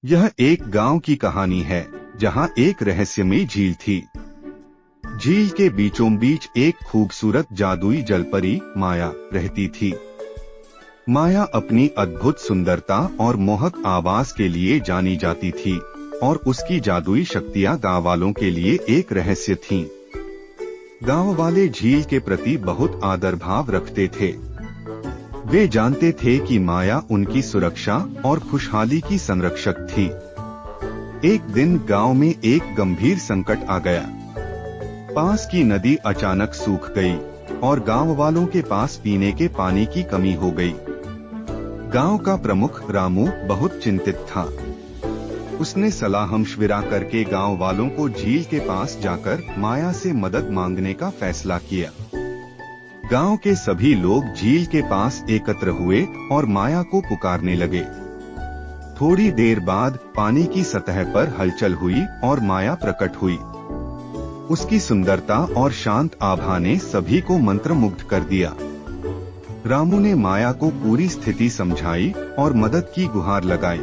यह एक गांव की कहानी है जहां एक रहस्यमयी झील थी। झील के बीचों बीच एक खूबसूरत जादुई जलपरी माया रहती थी। माया अपनी अद्भुत सुंदरता और मोहक आवाज के लिए जानी जाती थी और उसकी जादुई शक्तियां गांव वालों के लिए एक रहस्य थीं। गांव वाले झील के प्रति बहुत आदर भाव रखते थे। वे जानते थे कि माया उनकी सुरक्षा और खुशहाली की संरक्षक थी। एक दिन गांव में एक गंभीर संकट आ गया। पास की नदी अचानक सूख गई और गांव वालों के पास पीने के पानी की कमी हो गई। गांव का प्रमुख रामू बहुत चिंतित था। उसने सलाह-मशविरा करके गांव वालों को झील के पास जाकर माया से मदद मांगने का फैसला किया। गांव के सभी लोग झील के पास एकत्र हुए और माया को पुकारने लगे। थोड़ी देर बाद पानी की सतह पर हलचल हुई और माया प्रकट हुई। उसकी सुंदरता और शांत आभा ने सभी को मंत्रमुग्ध कर दिया। रामू ने माया को पूरी स्थिति समझाई और मदद की गुहार लगाई।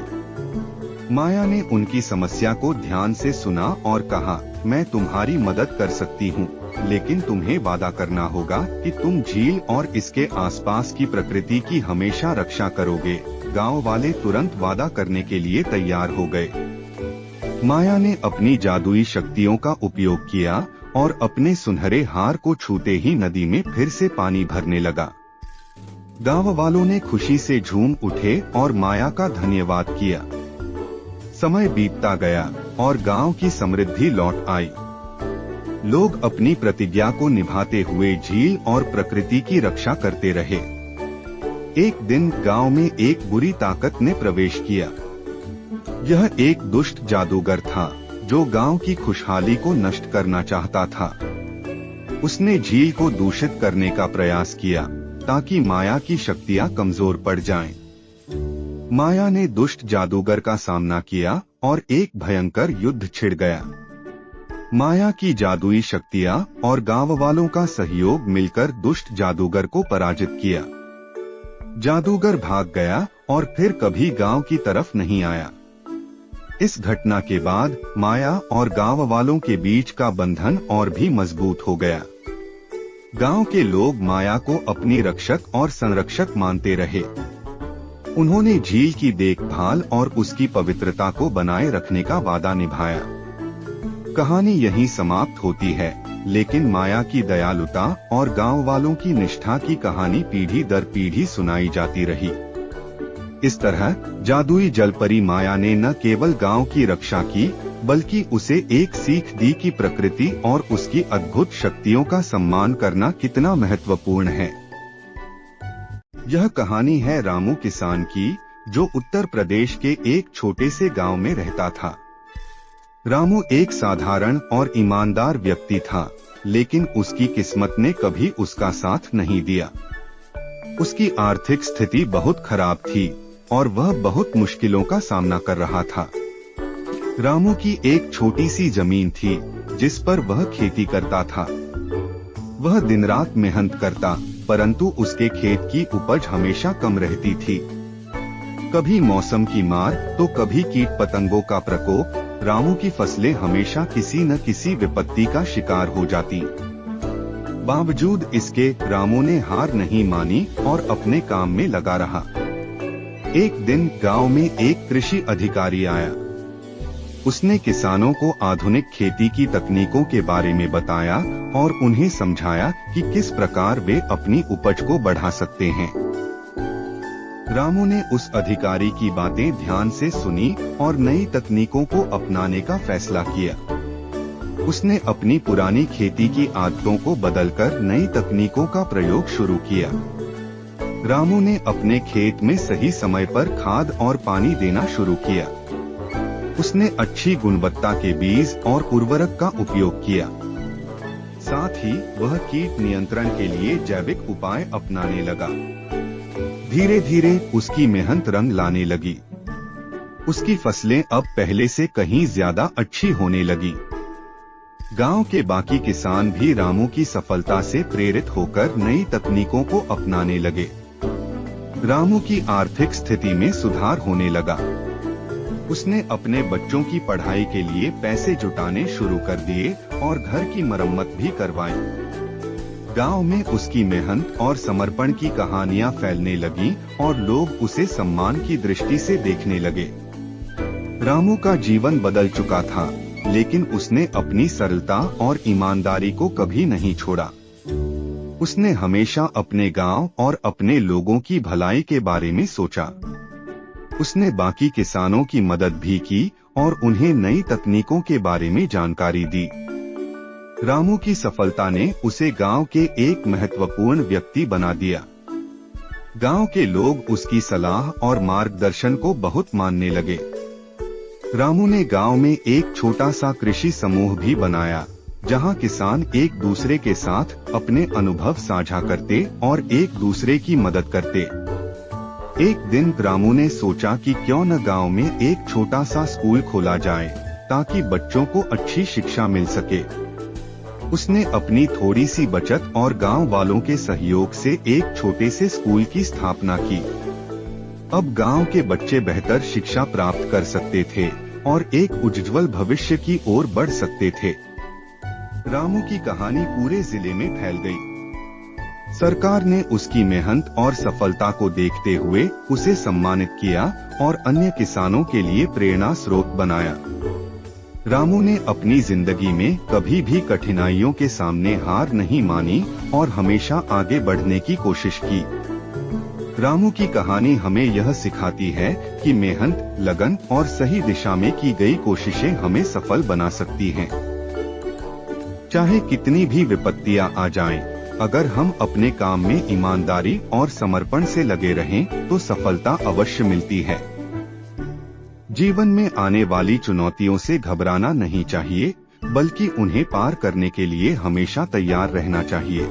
माया ने उनकी समस्या को ध्यान से सुना और कहा, मैं तुम्हारी मदद कर सकती हूँ, लेकिन तुम्हें वादा करना होगा कि तुम झील और इसके आसपास की प्रकृति की हमेशा रक्षा करोगे। गांव वाले तुरंत वादा करने के लिए तैयार हो गए। माया ने अपनी जादुई शक्तियों का उपयोग किया और अपने सुनहरे हार को छूते ही नदी में फिर से पानी भरने लगा। गांव वालों ने खुशी से झूम उठे और माया का धन्यवाद किया। समय बीतता गया और गांव की समृद्धि लौट आई। लोग अपनी प्रतिज्ञा को निभाते हुए झील और प्रकृति की रक्षा करते रहे। एक दिन गांव में एक बुरी ताकत ने प्रवेश किया। यह एक दुष्ट जादूगर था जो गांव की खुशहाली को नष्ट करना चाहता था। उसने झील को दूषित करने का प्रयास किया ताकि माया की शक्तियां कमजोर पड़ जाएं। माया ने दुष्ट जादूगर का सामना किया और एक भयंकर युद्ध छिड़ गया। माया की जादुई शक्तियां और गांव वालों का सहयोग मिलकर दुष्ट जादूगर को पराजित किया। जादूगर भाग गया और फिर कभी गांव की तरफ नहीं आया। इस घटना के बाद माया और गांव वालों के बीच का बंधन और भी मजबूत हो गया। गांव के लोग माया को अपनी रक्षक और संरक्षक मानते रहे। उन्होंने झील की देखभाल और उसकी पवित्रता को बनाए रखने का वादा निभाया। कहानी यहीं समाप्त होती है, लेकिन माया की दयालुता और गांव वालों की निष्ठा की कहानी पीढ़ी दर पीढ़ी सुनाई जाती रही। इस तरह जादुई जलपरी माया ने न केवल गांव की रक्षा की, बल्कि उसे एक सीख दी कि प्रकृति और उसकी अद्भुत शक्तियों का सम्मान करना कितना महत्वपूर्ण है। यह कहानी है रामू किसान की, जो उत्तर प्रदेश के एक छोटे से गांव में रहता था। रामू एक साधारण और ईमानदार व्यक्ति था, लेकिन उसकी किस्मत ने कभी उसका साथ नहीं दिया। उसकी आर्थिक स्थिति बहुत खराब थी और वह बहुत मुश्किलों का सामना कर रहा था। रामू की एक छोटी सी जमीन थी जिस पर वह खेती करता था। वह दिन रात मेहनत करता, परंतु उसके खेत की उपज हमेशा कम रहती थी। कभी मौसम की मार तो कभी कीट पतंगों का प्रकोप। रामू की फसलें हमेशा किसी न किसी विपत्ति का शिकार हो जाती। बावजूद इसके रामू ने हार नहीं मानी और अपने काम में लगा रहा। एक दिन गांव में एक कृषि अधिकारी आया। उसने किसानों को आधुनिक खेती की तकनीकों के बारे में बताया और उन्हें समझाया कि किस प्रकार वे अपनी उपज को बढ़ा सकते हैं। रामू ने उस अधिकारी की बातें ध्यान से सुनी और नई तकनीकों को अपनाने का फैसला किया। उसने अपनी पुरानी खेती की आदतों को बदलकर नई तकनीकों का प्रयोग शुरू किया। रामू ने अपने खेत में सही समय पर खाद और पानी देना शुरू किया। उसने अच्छी गुणवत्ता के बीज और उर्वरक का उपयोग किया। साथ ही वह कीट नियंत्रण के लिए जैविक उपाय अपनाने लगा। धीरे धीरे उसकी मेहनत रंग लाने लगी। उसकी फसलें अब पहले से कहीं ज्यादा अच्छी होने लगी। गांव के बाकी किसान भी रामू की सफलता से प्रेरित होकर नई तकनीकों को अपनाने लगे। रामू की आर्थिक स्थिति में सुधार होने लगा। उसने अपने बच्चों की पढ़ाई के लिए पैसे जुटाने शुरू कर दिए और घर की मरम्मत भी करवाई। गांव में उसकी मेहनत और समर्पण की कहानियां फैलने लगी और लोग उसे सम्मान की दृष्टि से देखने लगे। रामू का जीवन बदल चुका था, लेकिन उसने अपनी सरलता और ईमानदारी को कभी नहीं छोड़ा। उसने हमेशा अपने गांव और अपने लोगों की भलाई के बारे में सोचा। उसने बाकी किसानों की मदद भी की और उन्हें नई तकनीकों के बारे में जानकारी दी। रामू की सफलता ने उसे गांव के एक महत्वपूर्ण व्यक्ति बना दिया। गांव के लोग उसकी सलाह और मार्गदर्शन को बहुत मानने लगे। रामू ने गांव में एक छोटा सा कृषि समूह भी बनाया, जहां किसान एक दूसरे के साथ अपने अनुभव साझा करते और एक दूसरे की मदद करते। एक दिन रामू ने सोचा कि क्यों न गांव में एक छोटा सा स्कूल खोला जाए, ताकि बच्चों को अच्छी शिक्षा मिल सके। उसने अपनी थोड़ी सी बचत और गांव वालों के सहयोग से एक छोटे से स्कूल की स्थापना की। अब गांव के बच्चे बेहतर शिक्षा प्राप्त कर सकते थे और एक उज्जवल भविष्य की ओर बढ़ सकते थे। रामू की कहानी पूरे जिले में फैल गई। सरकार ने उसकी मेहनत और सफलता को देखते हुए उसे सम्मानित किया और अन्य किसानों के लिए प्रेरणा स्रोत बनाया। रामू ने अपनी जिंदगी में कभी भी कठिनाइयों के सामने हार नहीं मानी और हमेशा आगे बढ़ने की कोशिश की। रामू की कहानी हमें यह सिखाती है कि मेहनत, लगन और सही दिशा में की गई कोशिशें हमें सफल बना सकती हैं। चाहे कितनी भी विपत्तियां आ जाएं, अगर हम अपने काम में ईमानदारी और समर्पण से लगे रहें, तो सफलता अवश्य मिलती है। जीवन में आने वाली चुनौतियों से घबराना नहीं चाहिए, बल्कि उन्हें पार करने के लिए हमेशा तैयार रहना चाहिए।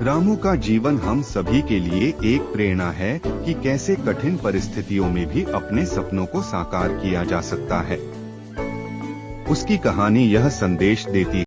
रामू का जीवन हम सभी के लिए एक प्रेरणा है कि कैसे कठिन परिस्थितियों में भी अपने सपनों को साकार किया जा सकता है। उसकी कहानी यह संदेश देती